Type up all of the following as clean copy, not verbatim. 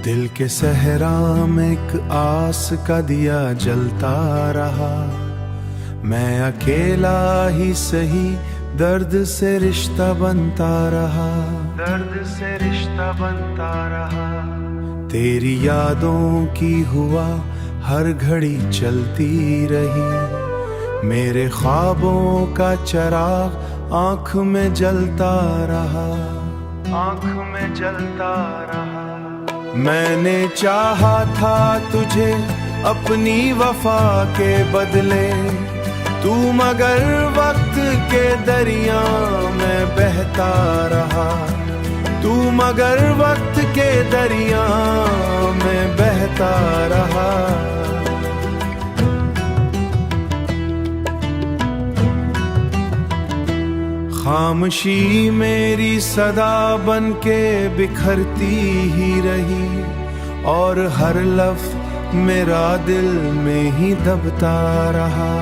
दिल के सहरा में एक आस का दिया जलता रहा। मैं अकेला ही सही दर्द से रिश्ता बनता रहा, दर्द से रिश्ता बनता रहा। तेरी यादों की हुआ हर घड़ी चलती रही। मेरे ख्वाबों का चिराग आँख में जलता रहा, आँख में जलता रहा। मैंने चाहा था तुझे अपनी वफा के बदले, तू मगर वक्त के दरिया में बहता रहा, तू मगर वक्त के दरिया में बहता रहा। खामोशी मेरी सदा बन के बिखरती ही रही, और हर लफ्ज़ मेरा दिल में ही दबता रहा।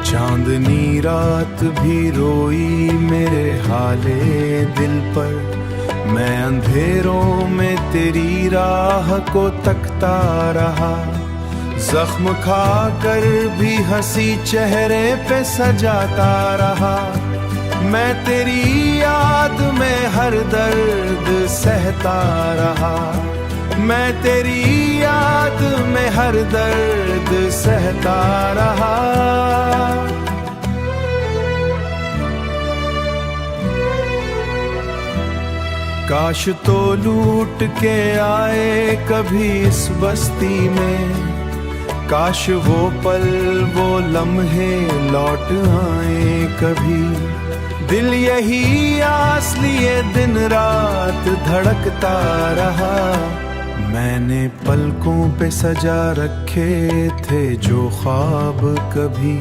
चांदनी रात भी रोई मेरे हाले दिल पर, मैं अंधेरों में तेरी राह को तकता रहा। जख्म खाकर भी हंसी चेहरे पे सजाता रहा। मैं तेरी याद में हर दर्द सहता रहा, मैं तेरी याद में हर दर्द सहता रहा। काश तो लूट के आए कभी इस बस्ती में, काश वो पल वो लम्हे लौट आए कभी। दिल यही आस लिए दिन रात धड़कता रहा। मैंने पलकों पे सजा रखे थे जो ख्वाब कभी,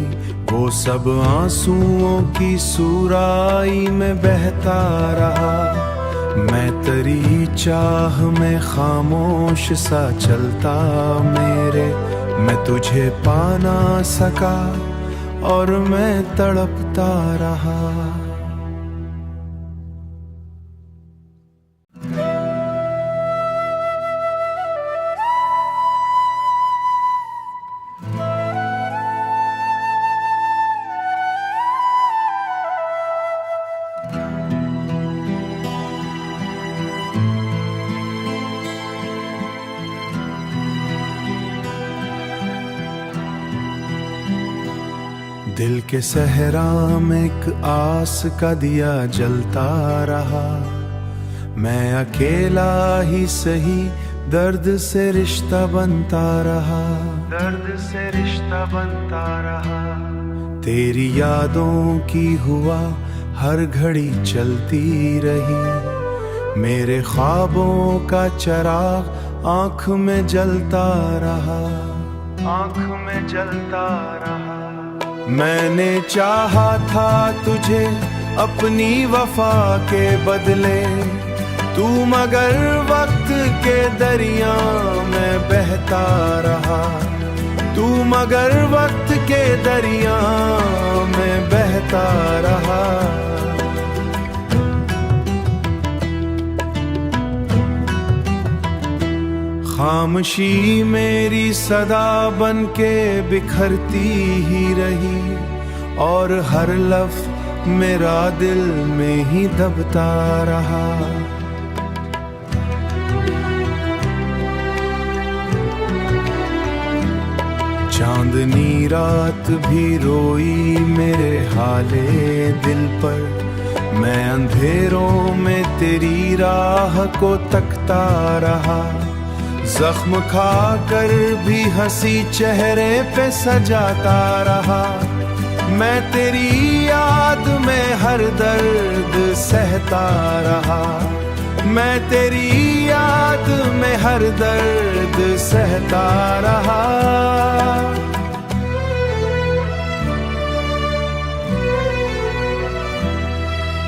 वो सब आंसुओं की सुराही में बहता रहा। मैं तेरी चाह में खामोश सा चलता मेरे, मैं तुझे पा ना सका और मैं तड़पता रहा। दिल के सहरा में एक आस का दिया जलता रहा। मैं अकेला ही सही दर्द से रिश्ता बनता रहा, दर्द से रिश्ता बनता रहा। तेरी यादों की हुआ हर घड़ी चलती रही। मेरे ख्वाबों का चिराग आँख में जलता रहा, आँख में जलता रहा। मैंने चाहा था तुझे अपनी वफा के बदले, तू मगर वक्त के दरिया में बहता रहा, तू मगर वक्त के दरिया में बहता रहा। खामोशी मेरी सदा बन के बिखरती ही रही, और हर लफ्ज़ मेरा दिल में ही दबता रहा। चांदनी रात भी रोई मेरे हाले दिल पर, मैं अंधेरों में तेरी राह को तकता रहा। जख्म खाकर भी हंसी चेहरे पे सजाता रहा। मैं तेरी याद में हर दर्द सहता रहा, मैं तेरी याद में हर दर्द सहता रहा।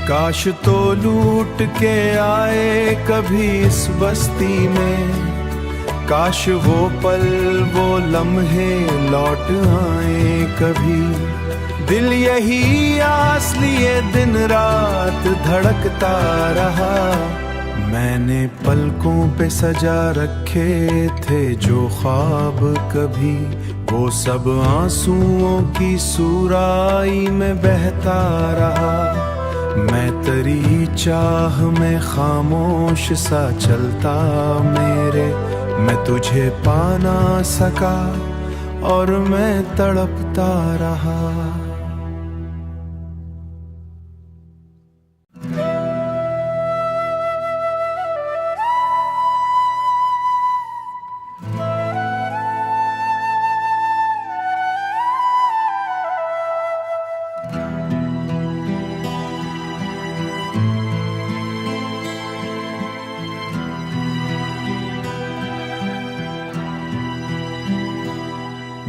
काश तो लूट के आए कभी इस बस्ती में, काश वो पल वो लम्हे लौट आए कभी। दिल यही आस लिए दिन रात धड़कता रहा। मैंने पलकों पे सजा रखे थे जो ख्वाब कभी, वो सब आंसुओं की सुराही में बहता रहा। मैं तेरी चाह में खामोश सा चलता मेरे, मैं तुझे पा ना सका और मैं तड़पता रहा।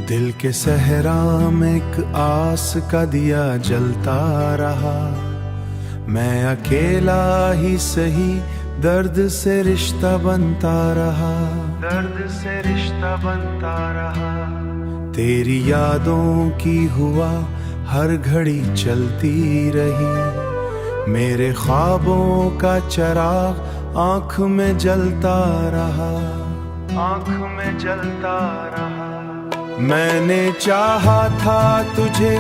दिल के सहरा में एक आस का दिया जलता रहा। मैं अकेला ही सही दर्द से रिश्ता बनता रहा, दर्द से रिश्ता बनता रहा। तेरी यादों की हुआ हर घड़ी चलती रही, मेरे ख्वाबों का चिराग आँख में जलता रहा, आँख में जलता रहा। मैंने चाहा था तुझे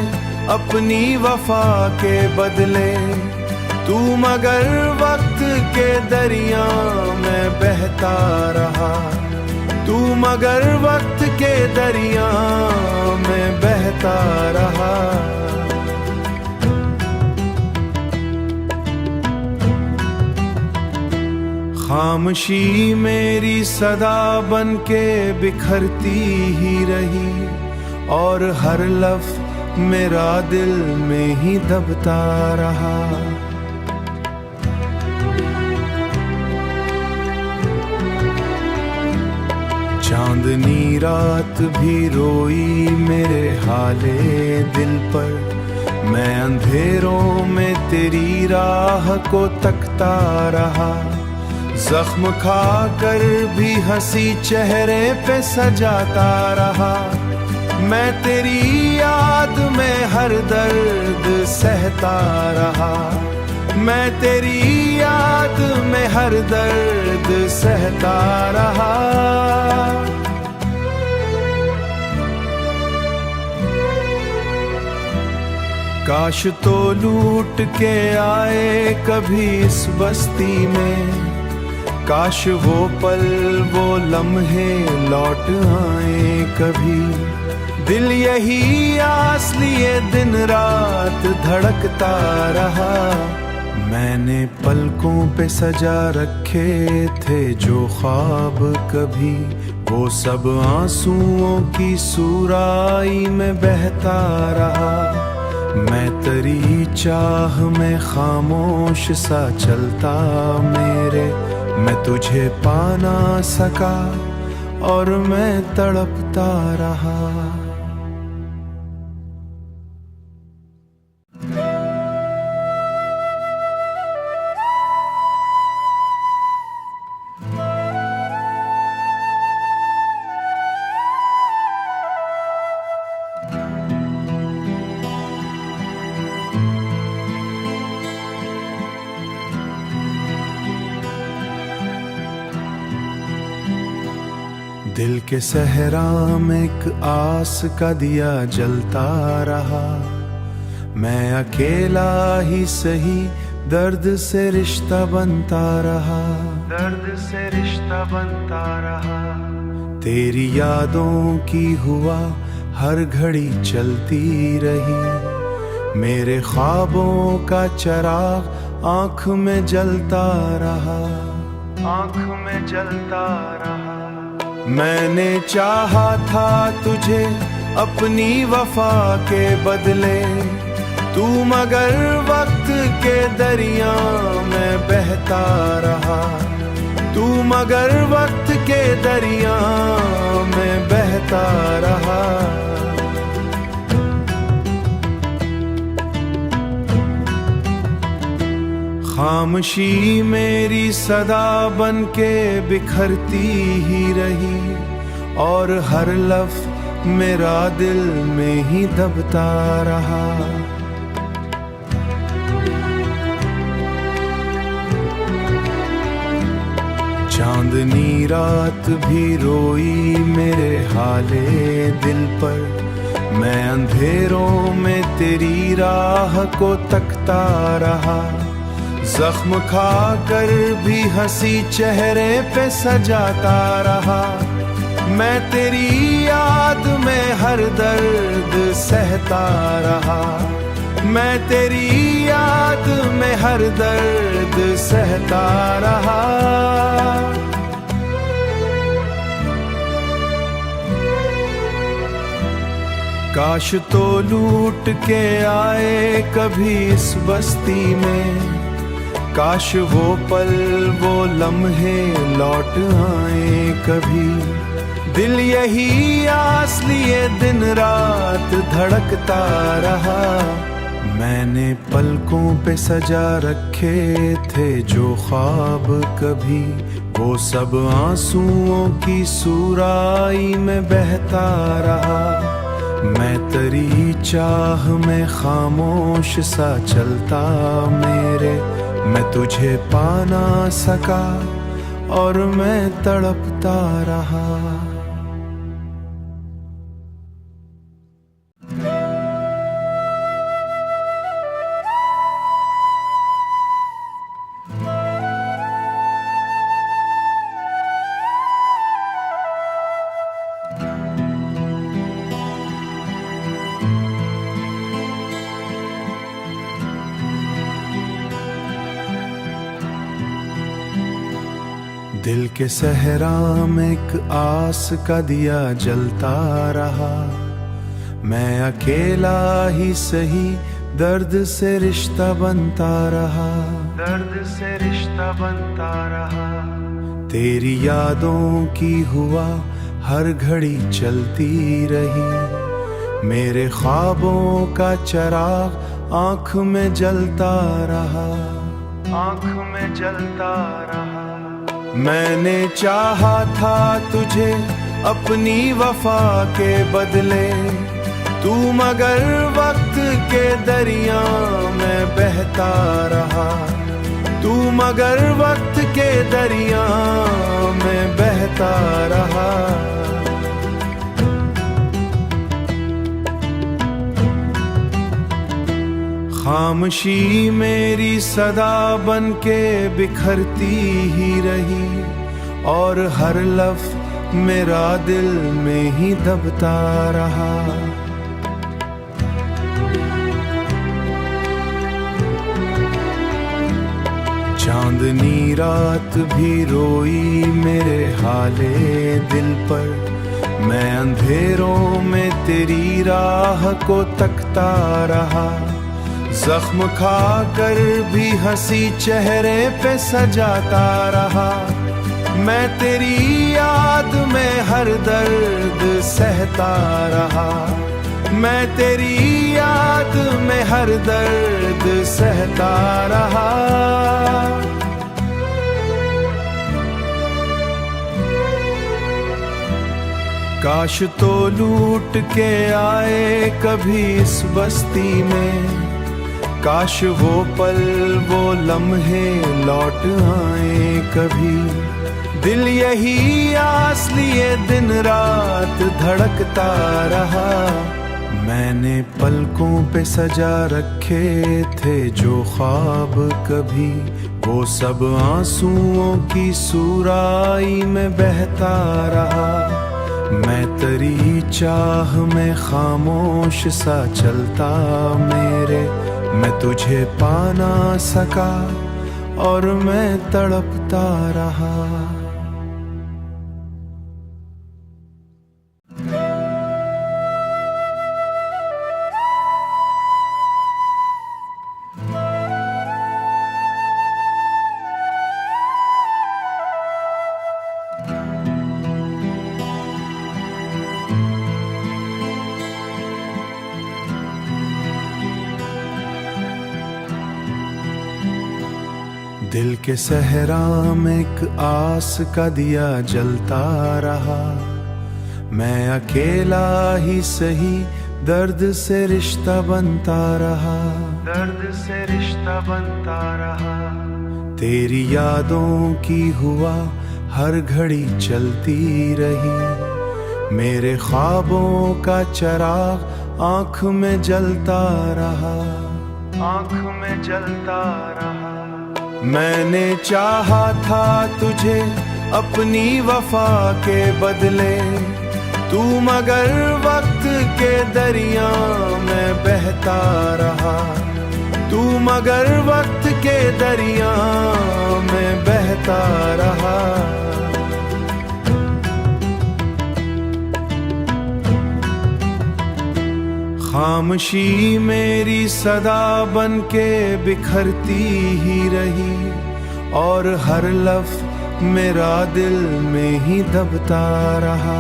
अपनी वफा के बदले, तू मगर वक्त के दरिया में बहता रहा, तू मगर वक्त के दरिया में बहता रहा। खामोशी मेरी सदा बन के बिखरती ही रही, और हर लफ्ज़ मेरा दिल में ही दबता रहा। चांदनी रात भी रोई मेरे हाले दिल पर, मैं अंधेरों में तेरी राह को तकता रहा। जख्म खाकर भी हंसी चेहरे पे सजाता रहा, मैं तेरी याद में हर दर्द सहता रहा, मैं तेरी याद में हर दर्द सहता रहा। काश तो लूट के आए कभी इस बस्ती में, काश वो पल वो लम्हे लौट आए कभी। दिल यही आस लिए दिन रात धड़कता रहा, मैंने पलकों पे सजा रखे थे जो ख्वाब कभी, वो सब आंसुओं की सुराही में बहता रहा। मैं तेरी चाह में खामोश सा चलता मेरे, मैं तुझे पा ना सका और मैं तड़पता रहा। दिल के सहरा में एक आस का दिया जलता रहा, मैं अकेला ही सही दर्द से रिश्ता बनता रहा, दर्द से रिश्ता बनता रहा। तेरी यादों की हुआ हर घड़ी चलती रही, मेरे ख्वाबों का चिराग आँख में जलता रहा, आँख में जलता रहा। मैंने चाहा था तुझे अपनी वफा के बदले, तू मगर वक्त के दरिया में बहता रहा, तू मगर वक्त के दरिया में बहता रहा। खामोशी मेरी सदा बन के बिखरती ही रही, और हर लफ्ज़ मेरा दिल में ही दबता रहा। चांदनी रात भी रोई मेरे हाले दिल पर, मैं अंधेरों में तेरी राह को तकता रहा। जख्म खाकर भी हंसी चेहरे पे सजाता रहा। मैं तेरी याद में हर दर्द सहता रहा। मैं तेरी याद में हर दर्द सहता रहा। काश तो लूट के आए कभी इस बस्ती में, काश वो पल वो लम्हे लौट आए कभी। दिल यही आस लिए दिन रात धड़कता रहा। मैंने पलकों पे सजा रखे थे जो ख्वाब कभी, वो सब आंसुओं की सुराही में बहता रहा। मैं तेरी चाह में खामोश सा चलता मेरे, मैं तुझे पा ना सका और मैं तड़पता रहा। दिल के सहरा में एक आस का दिया जलता रहा। मैं अकेला ही सही दर्द से रिश्ता बनता रहा। दर्द से रिश्ता बनता रहा। तेरी यादों की हुआ हर घड़ी चलती रही। मेरे ख्वाबों का चिराग आँख में जलता रहा। आँख में जलता रहा। मैंने चाहा था तुझे अपनी वफा के बदले, तू मगर वक्त के दरिया में बहता रहा। तू मगर वक्त के दरिया में बहता रहा। खामोशी मेरी सदा बन के बिखरती ही रही, और हर लफ्ज़ मेरा दिल में ही दबता रहा। चांदनी रात भी रोई मेरे हाले दिल पर, मैं अंधेरों में तेरी राह को तकता रहा। जख्म खाकर भी हंसी चेहरे पे सजाता रहा। मैं तेरी याद में हर दर्द सहता रहा। मैं तेरी याद में हर दर्द सहता रहा। काश तो लूट के आए कभी इस बस्ती में, काश वो पल वो लम्हे लौट आए कभी। दिल यही आस लिए दिन रात धड़कता रहा। मैंने पलकों पे सजा रखे थे जो ख्वाब कभी, वो सब आंसुओं की सुराही में बहता रहा। मैं तेरी चाह में खामोश सा चलता मेरे, मैं तुझे पा ना सका और मैं तड़पता रहा। दिल के सहरा में एक आस का दिया जलता रहा। मैं अकेला ही सही दर्द से रिश्ता बनता रहा, दर्द से रिश्ता बनता रहा। तेरी यादों की हुआ हर घड़ी चलती रही, मेरे ख्वाबों का चिराग आँख में जलता रहा, आँख में जलता रहा। मैंने चाहा था तुझे अपनी वफा के बदले, तू मगर वक्त के दरिया में बहता रहा, तू मगर वक्त के दरिया में बहता रहा। खामोशी मेरी सदा बन के बिखरती ही रही, और हर लफ्ज़ मेरा दिल में ही दबता रहा।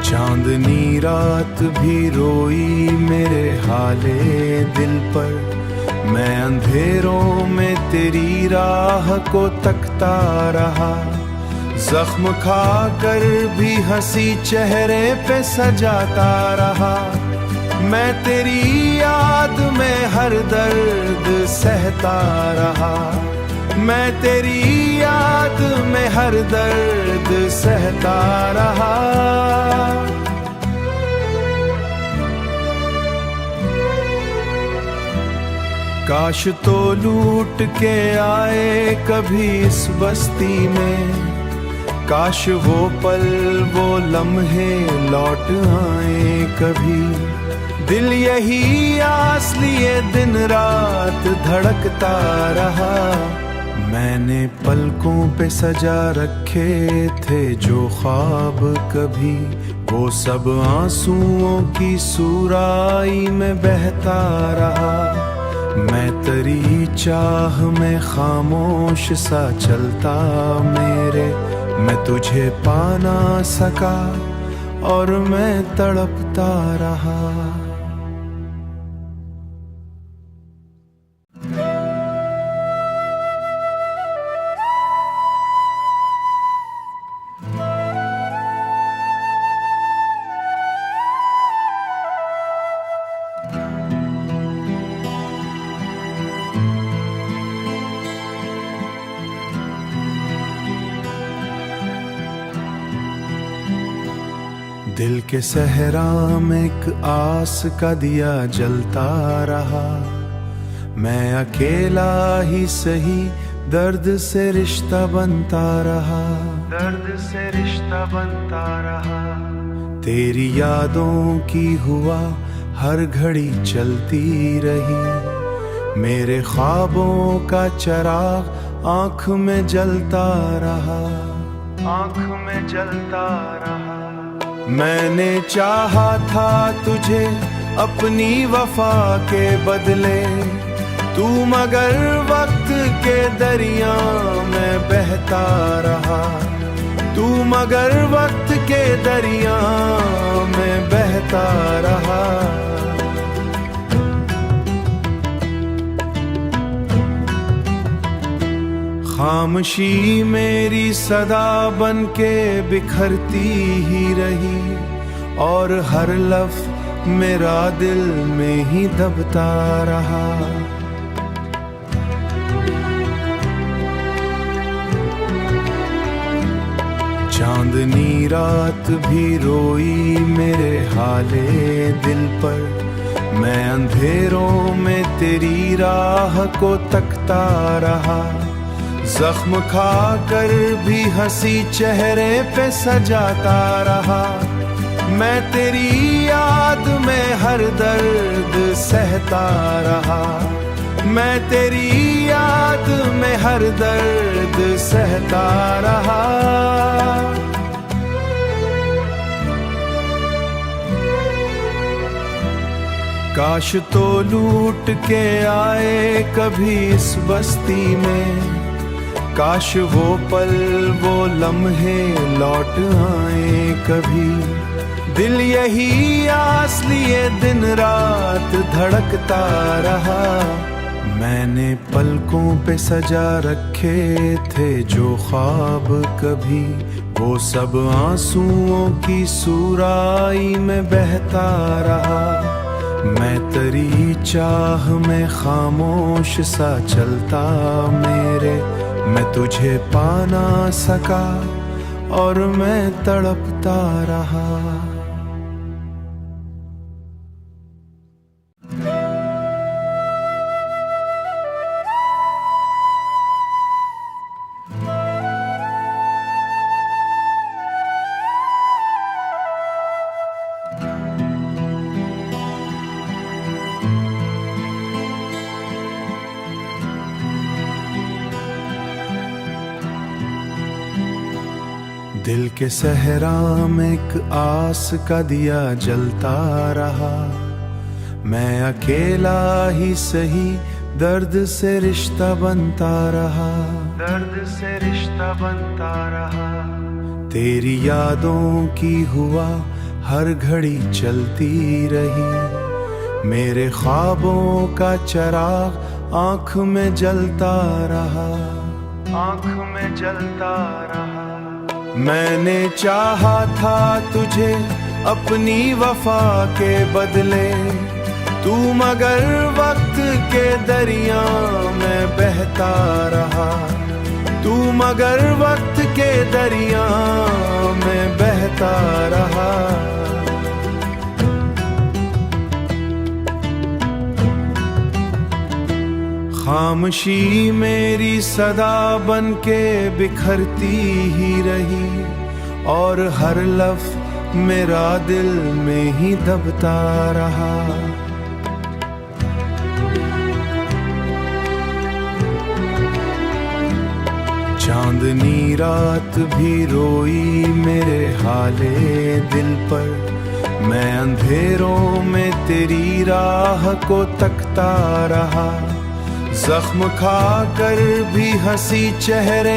चांदनी रात भी रोई मेरे हाले दिल पर, मैं अंधेरों में तेरी राह को तकता रहा। जख्म खाकर भी हंसी चेहरे पे सजाता रहा, मैं तेरी याद में हर दर्द सहता रहा, मैं तेरी याद में हर दर्द सहता रहा। काश तो लूट के आए कभी इस बस्ती में, काश वो पल वो लम्हे लौट आए कभी। दिल यही आस लिए दिन रात धड़कता रहा, मैंने पलकों पे सजा रखे थे जो ख्वाब कभी, वो सब आंसुओं की सुराही में बहता रहा। मैं तेरी चाह में खामोश सा चलता मेरे, मैं तुझे पा ना सका और मैं तड़पता रहा। दिल के सहरा में एक आस का दिया जलता रहा, मैं अकेला ही सही दर्द से रिश्ता बनता रहा, दर्द से रिश्ता बनता रहा। तेरी यादों की हुआ हर घड़ी चलती रही, मेरे ख्वाबों का चिराग आँख में जलता रहा, आँख में जलता रहा। मैंने चाहा था तुझे अपनी वफा के बदले, तू मगर वक्त के दरिया में बहता रहा, तू मगर वक्त के दरिया में बहता रहा। खामोशी मेरी सदा बन के बिखरती ही रही, और हर लफ्ज़ मेरा दिल में ही दबता रहा। चांदनी रात भी रोई मेरे हाले दिल पर, मैं अंधेरों में तेरी राह को तकता रहा। जख्म खाकर भी हंसी चेहरे पे सजाता रहा, मैं तेरी याद में हर दर्द सहता रहा, मैं तेरी याद में हर दर्द सहता रहा। काश तो लूट के आए कभी इस बस्ती में, काश वो पल वो लम्हे लौट आए कभी। दिल यही आस लिए दिन रात धड़कता रहा, मैंने पलकों पे सजा रखे थे जो ख्वाब कभी, वो सब आंसुओं की सुराई में बहता रहा। मैं तेरी चाह में खामोश सा चलता मेरे, मैं तुझे पा ना सका और मैं तड़पता रहा। दिल के सहरा में एक आस का दिया जलता रहा। मैं अकेला ही सही दर्द से रिश्ता बनता रहा, दर्द से रिश्ता बनता रहा। तेरी यादों की हुआ हर घड़ी चलती रही, मेरे ख्वाबों का चिराग आँख में जलता रहा, आँख में जलता रहा। मैंने चाहा था तुझे अपनी वफा के बदले, तू मगर वक्त के दरिया में बहता रहा, तू मगर वक्त के दरिया में बहता रहा। खामोशी मेरी सदा बन के बिखरती ही रही, और हर लफ्ज़ मेरा दिल में ही दबता रहा। चांदनी रात भी रोई मेरे हाले दिल पर, मैं अंधेरों में तेरी राह को तकता रहा। जख्म खाकर भी हंसी चेहरे